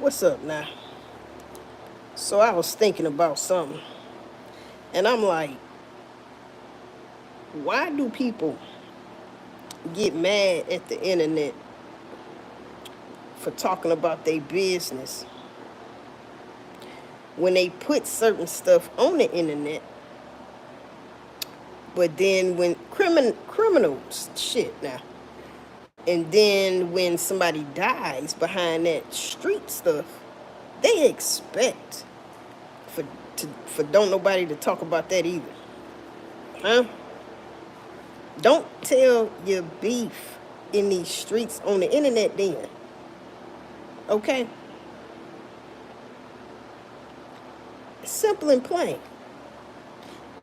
What's up now? So I was thinking about something, and I'm like, why do people get mad at the internet for talking about their business when they put certain stuff on the internet, but then when criminals shit now, and then when somebody dies behind that street stuff, they expect for for don't nobody to talk about that either, huh? Don't tell your beef in these streets on the internet then. Okay? Simple and plain.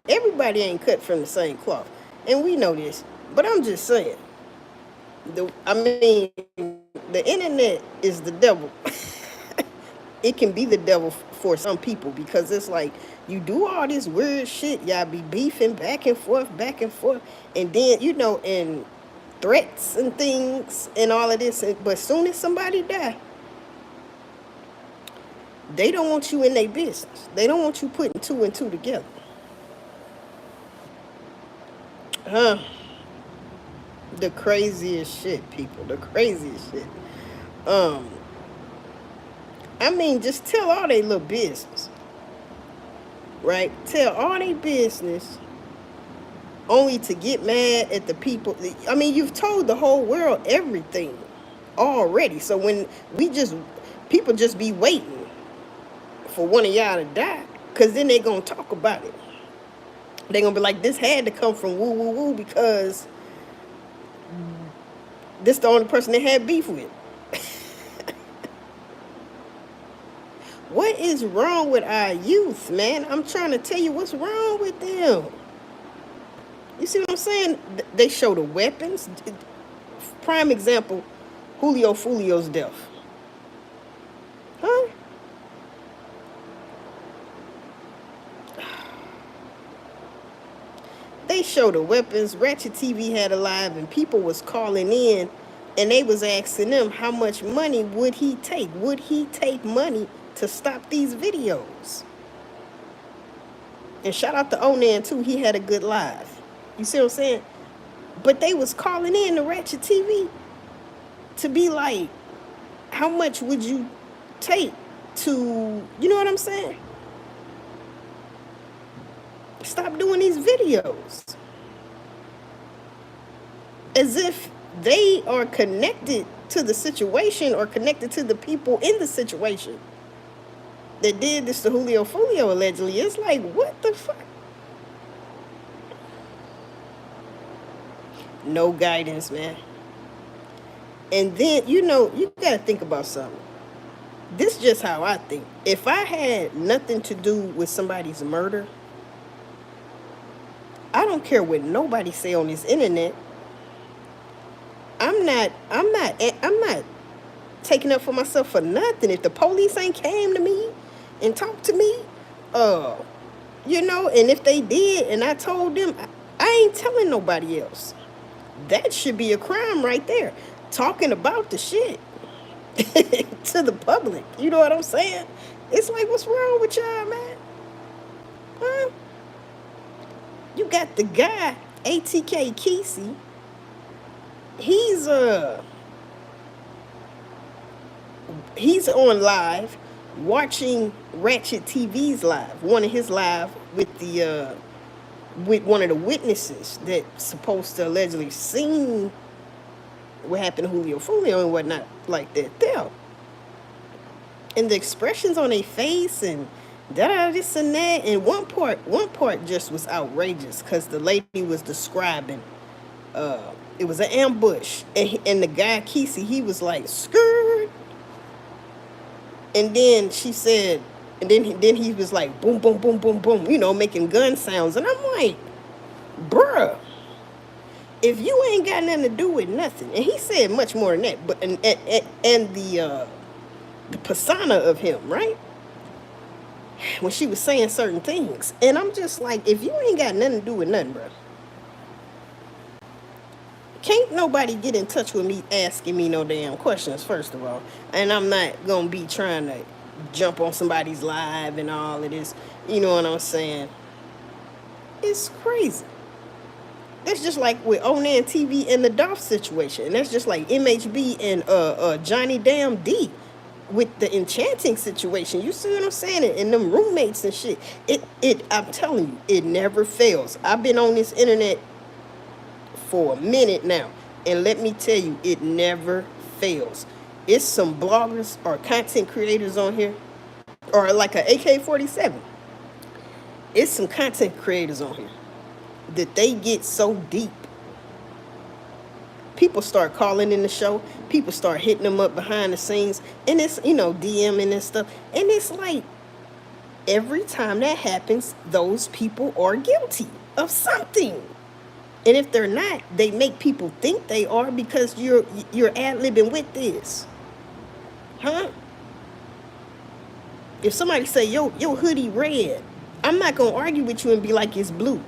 Everybody ain't cut from the same cloth. And we know this. But I'm just saying. The internet is the devil. It can be the devil for some people because it's like you do all this weird shit, y'all be beefing back and forth, and then and threats and things and all of this. But soon as somebody die, they don't want you in their business. They don't want you putting two and two together. Huh? The craziest shit, people. The craziest shit. Just tell all their little business. Right? Tell all their business only to get mad at the people. You've told the whole world everything already. So when people just be waiting for one of y'all to die, because then they going to talk about it. They going to be like, this had to come from woo woo woo because this the only person they had beef with. What is wrong with our youth, man? I'm trying to tell you what's wrong with them. You see what I'm saying? They show the weapons. Prime example, Julio Fulio's death. Huh? They show the weapons. Ratchet TV had a live and people was calling in and they was asking them how much money would he take? Would he take money to stop these videos? And shout out to Onan too. He had a good live. You see what I'm saying? But they was calling in to Ratchet TV to be like, how much would you take to, you know what I'm saying? Stop doing these videos. As if they are connected to the situation or connected to the people in the situation that did this to Julio Fulio allegedly. It's like, what the fuck? No guidance, man. And then, you got to think about something. This is just how I think. If I had nothing to do with somebody's murder, I don't care what nobody say on this internet. I'm not taking up for myself for nothing. If the police ain't came to me and talked to me, and if they did and I told them, I ain't telling nobody else. That should be a crime right there. Talking about the shit to the public. You know what I'm saying? It's like, what's wrong with y'all, man? Huh? You got the guy, ATK Kesey. He's on live watching Ratchet TV's live, one of his live with one of the witnesses that's supposed to allegedly seen what happened to Julio Fulio and whatnot like that there. And the expressions on their face and this and that. And one part just was outrageous because the lady was describing it was an ambush and the guy Kesey, he was like skirt, and then she said, and then he was like boom boom boom boom boom, making gun sounds, and I'm like, bruh, if you ain't got nothing to do with nothing. And he said much more than that, but and the persona of him, right, when she was saying certain things, and I'm just like, if you ain't got nothing to do with nothing, bro, Can't nobody get in touch with me asking me no damn questions, first of all. And I'm not gonna be trying to jump on somebody's live and all of this. You know what I'm saying? It's crazy. That's just like with Onan TV and the Dolph situation. And that's just like MHB and Johnny Damn D with the enchanting situation. You see what I'm saying? And them roommates and shit. I'm telling you, it never fails. I've been on this internet for a minute now, and let me tell you, it never fails. It's some bloggers or content creators on here, or like a AK-47. It's some content creators on here that they get so deep. People start calling in the show. People start hitting them up behind the scenes. And it's, DMing and stuff. And it's like, every time that happens, those people are guilty of something. And if they're not, they make people think they are because you're ad-libbing with this. Huh? If somebody say, yo hoodie red, I'm not going to argue with you and be like, it's blue.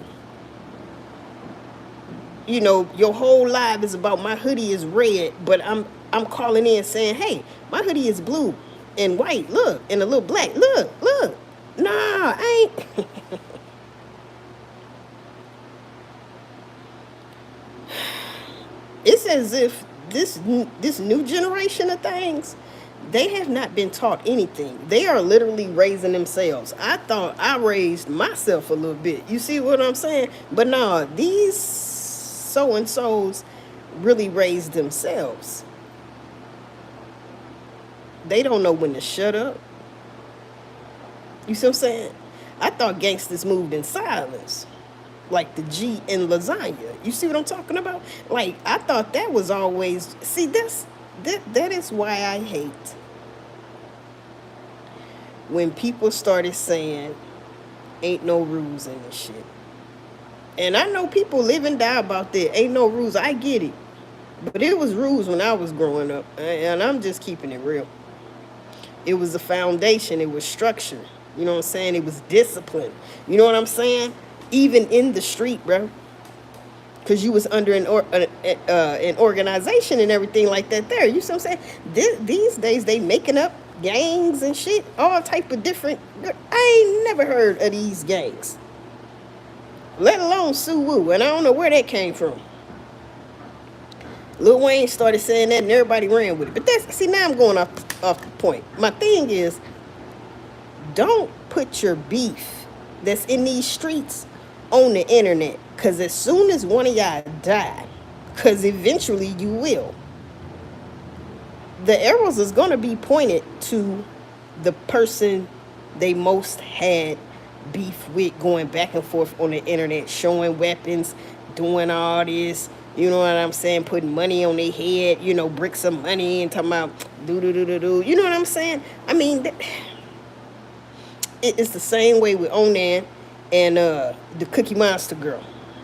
Your whole live is about my hoodie is red, but I'm calling in saying, hey, my hoodie is blue and white, look, and a little black, look. Nah, I ain't. It's as if this new generation of things, they have not been taught anything. They are literally raising themselves. I thought I raised myself a little bit. You see what I'm saying? But no, these so-and-sos really raised themselves. They don't know when to shut up. You see what I'm saying? I thought gangsters moved in silence. Like the G in lasagna. You see what I'm talking about? Like, I thought that was always... See, that is why I hate when people started saying, ain't no rules in this shit. And I know people live and die about that. Ain't no rules. I get it. But it was rules when I was growing up. And I'm just keeping it real. It was a foundation. It was structure. You know what I'm saying? It was discipline. You know what I'm saying? Even in the street, bro. Because you was under an organization and everything like that there. You see what I'm saying? These days, they making up gangs and shit. All type of different... I ain't never heard of these gangs. Let alone Suwoo. And I don't know where that came from. Lil Wayne started saying that and everybody ran with it. But see, now I'm going off the point. My thing is, don't put your beef that's in these streets on the internet. Because as soon as one of y'all die, because eventually you will, the arrows is going to be pointed to the person they most had beef with, going back and forth on the internet, showing weapons, doing all this, you know what I'm saying, putting money on their head, bricks of money, and talking about do. You know what I'm saying? I mean, it's the same way with Onan and the Cookie Monster girl.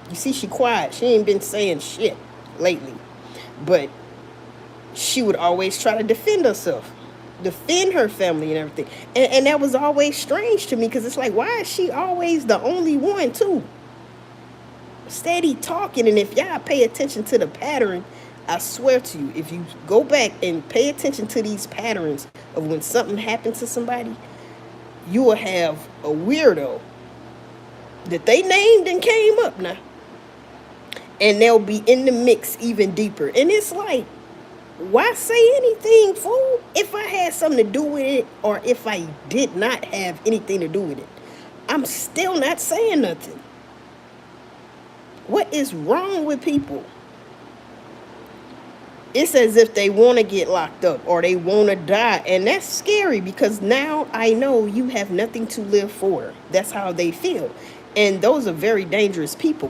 You see, she quiet. She ain't been saying shit lately. But she would always try to defend herself, defend her family and everything. And that was always strange to me, because it's like, why is she always the only one, too? Steady talking. And if y'all pay attention to the pattern, I swear to you, if you go back and pay attention to these patterns of when something happened to somebody, you will have a weirdo that they named and came up now. And they'll be in the mix even deeper. And it's like, why say anything, fool? If I had something to do with it, or if I did not have anything to do with it, I'm still not saying nothing. What is wrong with people? It's as if they want to get locked up or they want to die. And that's scary, because now I know you have nothing to live for. That's how they feel. And those are very dangerous people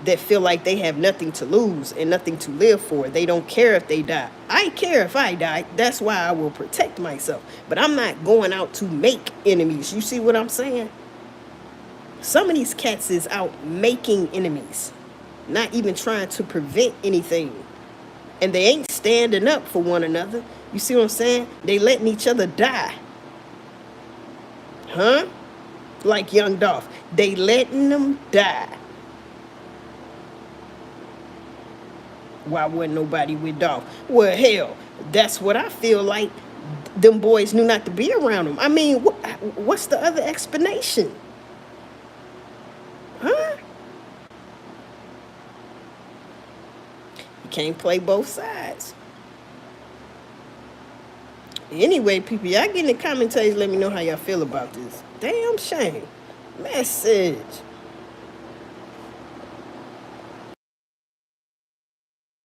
that feel like they have nothing to lose and nothing to live for. They don't care if they die. I care if I die. That's why I will protect myself. But I'm not going out to make enemies. You see what I'm saying? Some of these cats is out making enemies, not even trying to prevent anything. And they ain't standing up for one another. You see what I'm saying? They letting each other die. Huh? Like Young Dolph. They letting them die. Why wasn't nobody with Dolph? Well, hell, that's what I feel like. Them boys knew not to be around him. I mean, what's the other explanation? Huh? You can't play both sides. Anyway, people, y'all get in the commentaries. Let me know how y'all feel about this. Damn shame. Message.